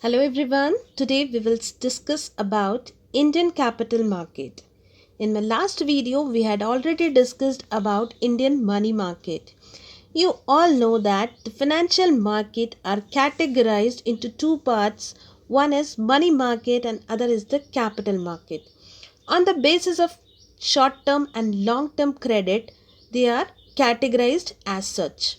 Hello everyone. Today we will discuss about Indian capital market. In my last video we had already discussed about Indian money market. You all know that the financial market are categorized into two parts. One is money market and other is the capital market. On the basis of short term and long term credit, they are categorized as such.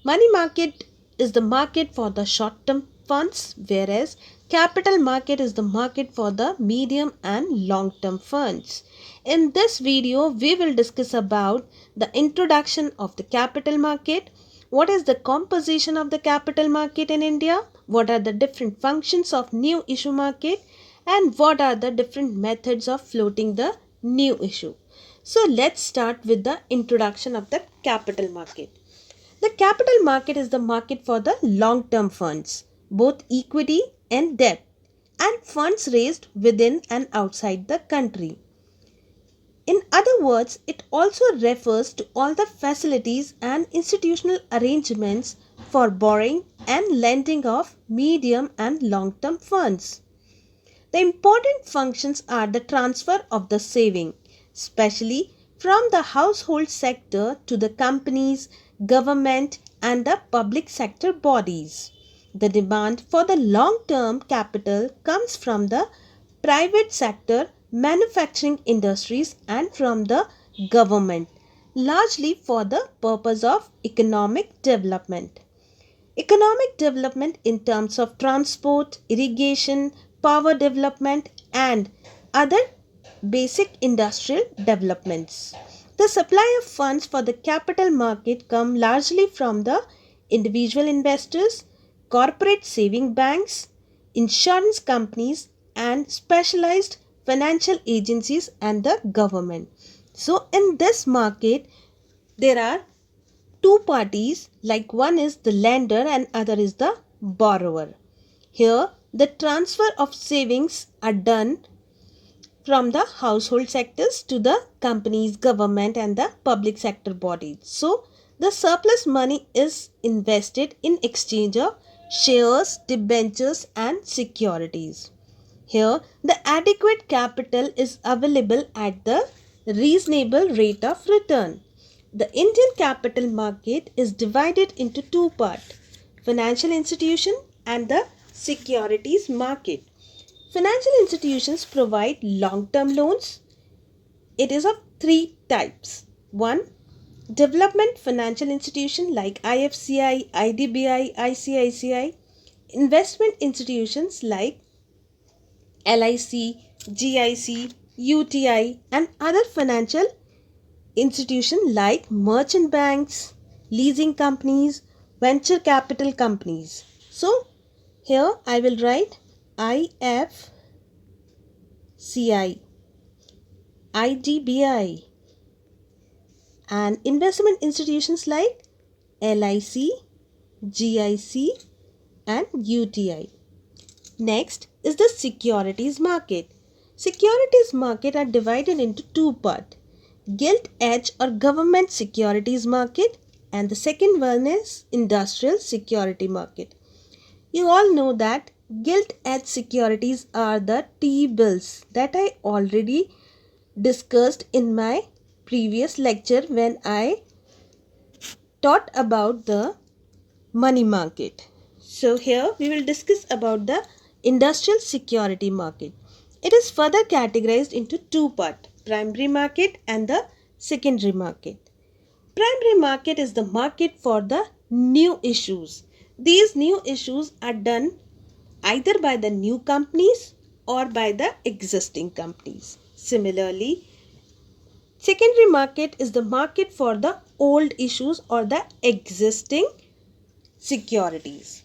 Money market is the market for the short term funds, whereas capital market is the market for the medium and long term funds. In this video, we will discuss about the introduction of the capital market, what is the composition of the capital market in India, what are the different functions of new issue market, and what are the different methods of floating the new issue. So let's start with the introduction of the capital market. The capital market is the market for the long term funds, both equity and debt, and funds raised within and outside the country. In other words, it also refers to all the facilities and institutional arrangements for borrowing and lending of medium and long term funds. The important functions are the transfer of the saving, especially from the household sector to the companies, government, and the public sector bodies. The demand for the long term capital comes from the private sector, manufacturing industries, and from the government, largely for the purpose of economic development. Economic development in terms of transport, irrigation, power development, and other basic industrial developments. The supply of funds for the capital market come largely from the individual investors, corporate saving banks, insurance companies, and specialized financial agencies and the government. So, in this market, there are two parties, like one is the lender and other is the borrower. Here the transfer of savings are done from the household sectors to the companies, government, and the public sector bodies. So the surplus money is invested in exchange of shares, debentures, and securities. Here the adequate capital is available at the reasonable rate of return. The Indian capital market is divided into two parts, financial institution and the securities market. Financial institutions provide long-term loans. It is of three types. One, development financial institution like IFCI, IDBI, ICICI. Investment institutions like LIC, GIC, UTI, and other financial institutions like merchant banks, leasing companies, venture capital companies. So here I will write IFCI, IDBI, and investment institutions like LIC, GIC, and UTI. Next is the securities market. Securities market are divided into two parts, gilt edge or government securities market, and the second one is industrial security market. You all know that gilt edge securities are the T-bills that I already discussed in my previous lecture when I taught about the money market. So here we will discuss about the industrial security market. It is further categorized into two parts, primary market and the secondary market. Primary market is the market for the new issues. These new issues are done either by the new companies or by the existing companies. Similarly, secondary market is the market for the old issues or the existing securities.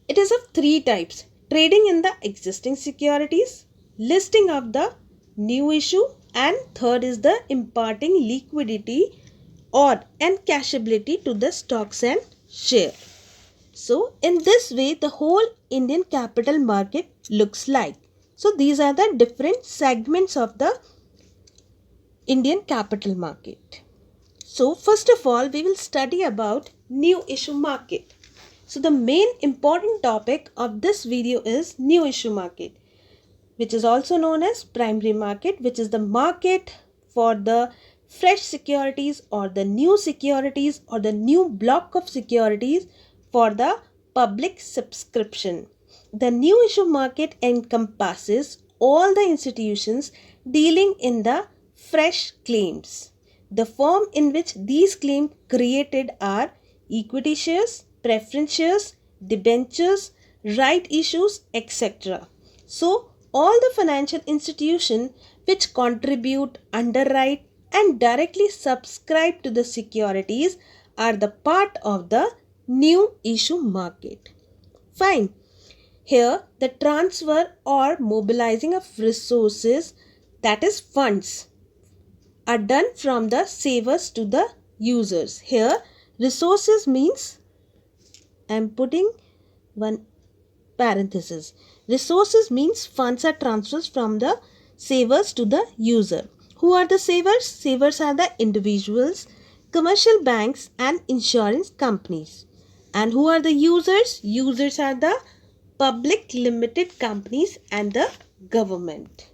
It is of three types, trading in the existing securities, listing of the new issue, and third is the imparting liquidity or encashability to the stocks and share. So in this way the whole Indian capital market looks like. So these are the different segments of the Indian capital market. So first of all we will study about new issue market. So the main important topic of this video is new issue market, which is also known as primary market, which is the market for the fresh securities or the new securities or the new block of securities for the public subscription. The new issue market encompasses all the institutions dealing in the fresh claims. The form in which these claims created are equity shares, preference shares, debentures, right issues, etc. So, all the financial institutions which contribute, underwrite, and directly subscribe to the securities are the part of the new issue market. Fine. Here, the transfer or mobilizing of resources, that is funds, are done from the savers to the users. Here, resources means, I am putting one parenthesis. Resources means funds are transferred from the savers to the user. Who are the savers? Savers are the individuals, commercial banks and insurance companies. And who are the users? Users are the public limited companies and the government.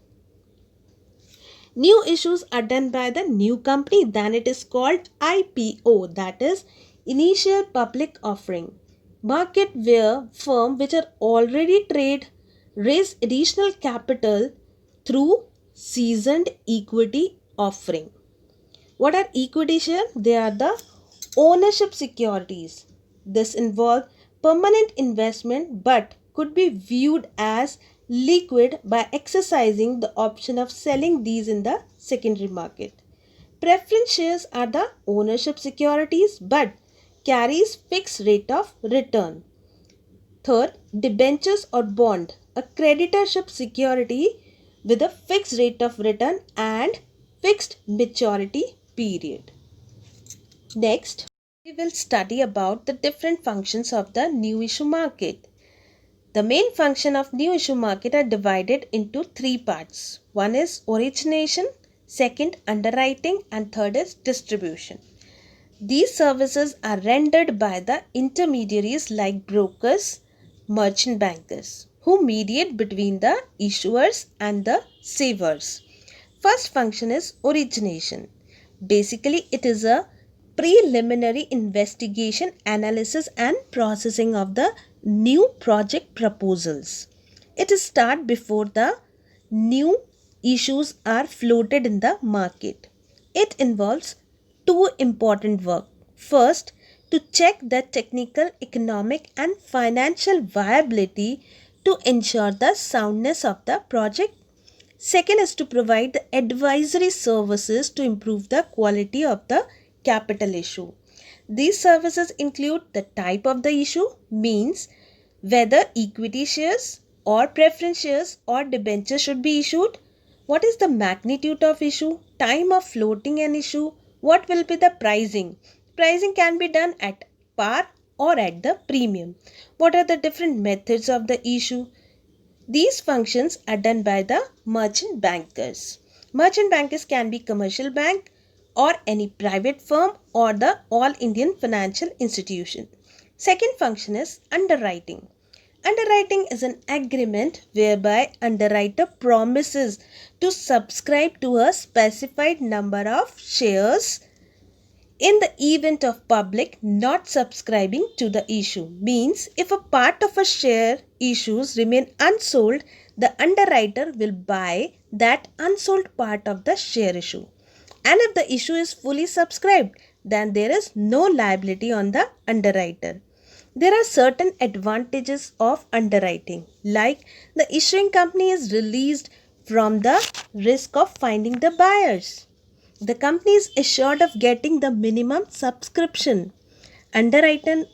New issues are done by the new company, then it is called IPO, that is initial public offering. Market where firms which are already trade raise additional capital through seasoned equity offering. What are equity shares? They are the ownership securities. This involves permanent investment but could be viewed as liquid by exercising the option of selling these in the secondary market. Preference shares are the ownership securities but carries fixed rate of return. Third, debentures or bond, a creditorship security with a fixed rate of return and fixed maturity period. Next, we will study about the different functions of the new issue market. The main function of new issue market are divided into three parts. One is origination, second underwriting, and third is distribution. These services are rendered by the intermediaries like brokers, merchant bankers, who mediate between the issuers and the savers. First function is origination. Basically, it is a preliminary investigation, analysis and processing of the new project proposals. It is start before the new issues are floated in the market. It involves two important work. First, to check the technical, economic and financial viability to ensure the soundness of the project. Second is to provide the advisory services to improve the quality of the capital issue. These services include the type of the issue, means whether equity shares or preference shares or debentures should be issued, what is the magnitude of issue, time of floating an issue, what will be the pricing. Pricing can be done at par or at the premium. What are the different methods of the issue? These functions are done by the merchant bankers. Merchant bankers can be commercial bank or any private firm or the all Indian financial institution. Second function is underwriting. Underwriting is an agreement whereby underwriter promises to subscribe to a specified number of shares in the event of public not subscribing to the issue. Means if a part of a share issues remain unsold, the underwriter will buy that unsold part of the share issue. And if the issue is fully subscribed, then there is no liability on the underwriter. There are certain advantages of underwriting, like the issuing company is released from the risk of finding the buyers. The company is assured of getting the minimum subscription. Underwriter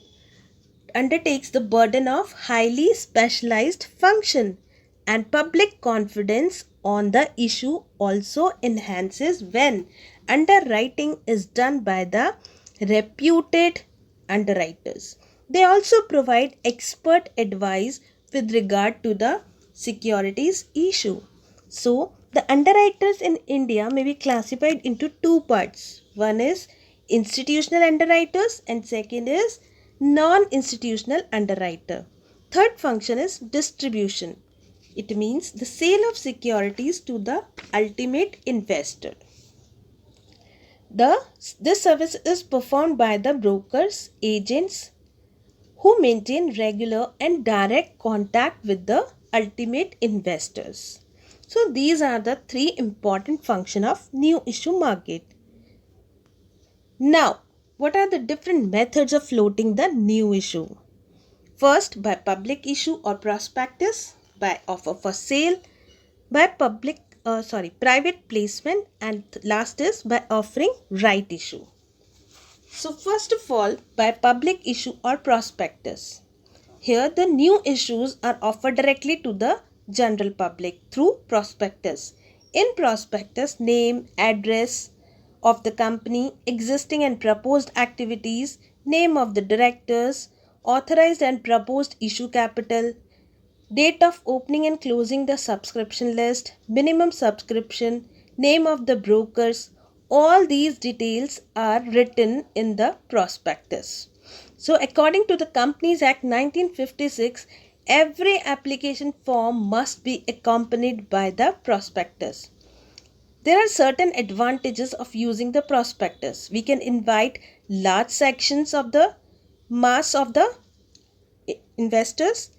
undertakes the burden of highly specialized function, and public confidence on the issue also enhances when underwriting is done by the reputed underwriters. They also provide expert advice with regard to the securities issue. So, the underwriters in India may be classified into two parts. One is institutional underwriters and second is non-institutional underwriter. Third function is distribution. It means the sale of securities to the ultimate investor. This service is performed by the brokers, agents who maintain regular and direct contact with the ultimate investors. So these are the three important functions of new issue market. Now, what are the different methods of floating the new issue? First, by public issue or prospectus, by offer for sale, by private placement, and last is by offering right issue. So first of all, by public issue or prospectus. Here the new issues are offered directly to the general public through prospectus. In prospectus, name, address of the company, existing and proposed activities, name of the directors, authorized and proposed issue capital, date of opening and closing the subscription list, minimum subscription, name of the brokers, all these details are written in the prospectus. So according to the Companies Act 1956, every application form must be accompanied by the prospectus. There are certain advantages of using the prospectus. We can invite large sections of the mass of the investors.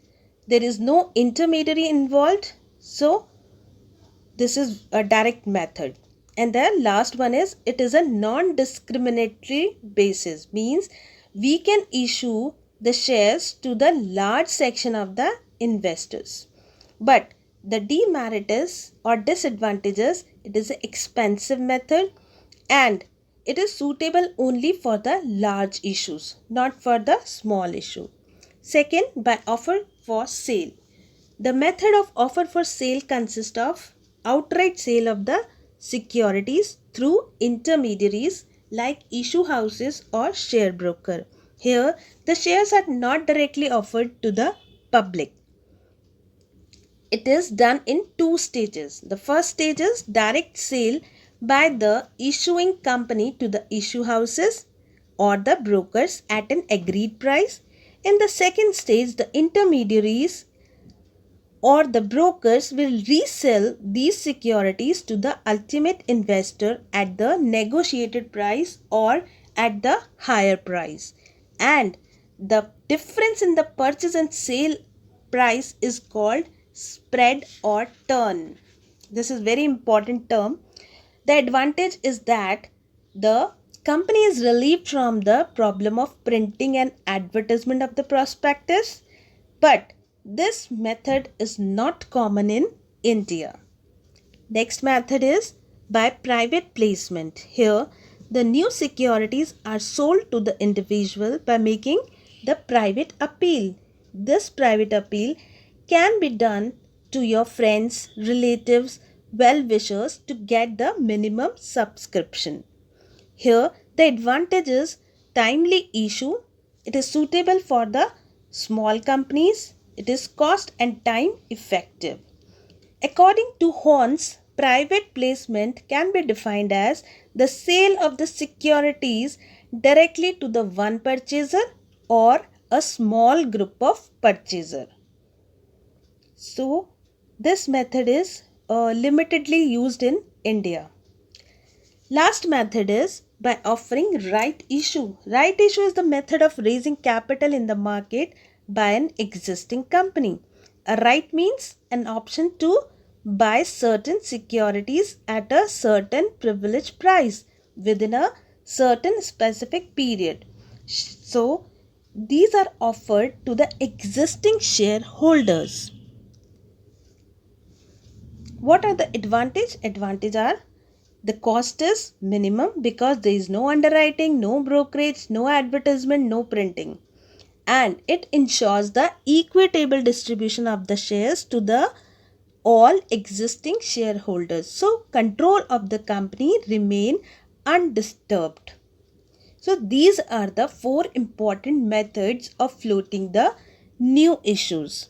There is no intermediary involved. So this is a direct method. And the last one is it is a non-discriminatory basis. Means we can issue the shares to the large section of the investors. But the demerit is or disadvantages, it is an expensive method and it is suitable only for the large issues, not for the small issue. Second, by offer for sale. The method of offer for sale consists of outright sale of the securities through intermediaries like issue houses or share broker. Here, the shares are not directly offered to the public. It is done in two stages. The first stage is direct sale by the issuing company to the issue houses or the brokers at an agreed price. In the second stage, the intermediaries or the brokers will resell these securities to the ultimate investor at the negotiated price or at the higher price. And the difference in the purchase and sale price is called spread or turn. This is very important term. The advantage is that the company is relieved from the problem of printing and advertisement of the prospectus, but this method is not common in India. Next method is by private placement. Here, the new securities are sold to the individual by making the private appeal. This private appeal can be done to your friends, relatives, well-wishers to get the minimum subscription. Here, the advantage is timely issue. It is suitable for the small companies. It is cost and time effective. According to Horns, private placement can be defined as the sale of the securities directly to the one purchaser or a small group of purchaser. So, this method is limitedly used in India. Last method is by offering right issue. Right issue is the method of raising capital in the market by an existing company. A right means an option to buy certain securities at a certain privileged price within a certain specific period. So, these are offered to the existing shareholders. What are the advantage? Advantage are the cost is minimum because there is no underwriting, no brokerage, no advertisement, no printing. And it ensures the equitable distribution of the shares to the all existing shareholders. So, control of the company remain undisturbed. So, these are the four important methods of floating the new issues.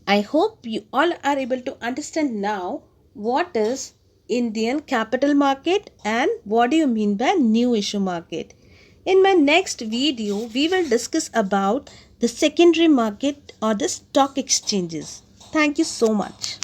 I hope you all are able to understand now what is Indian capital market and what do you mean by new issue market. In my next video, we will discuss about the secondary market or the stock exchanges. Thank you so much.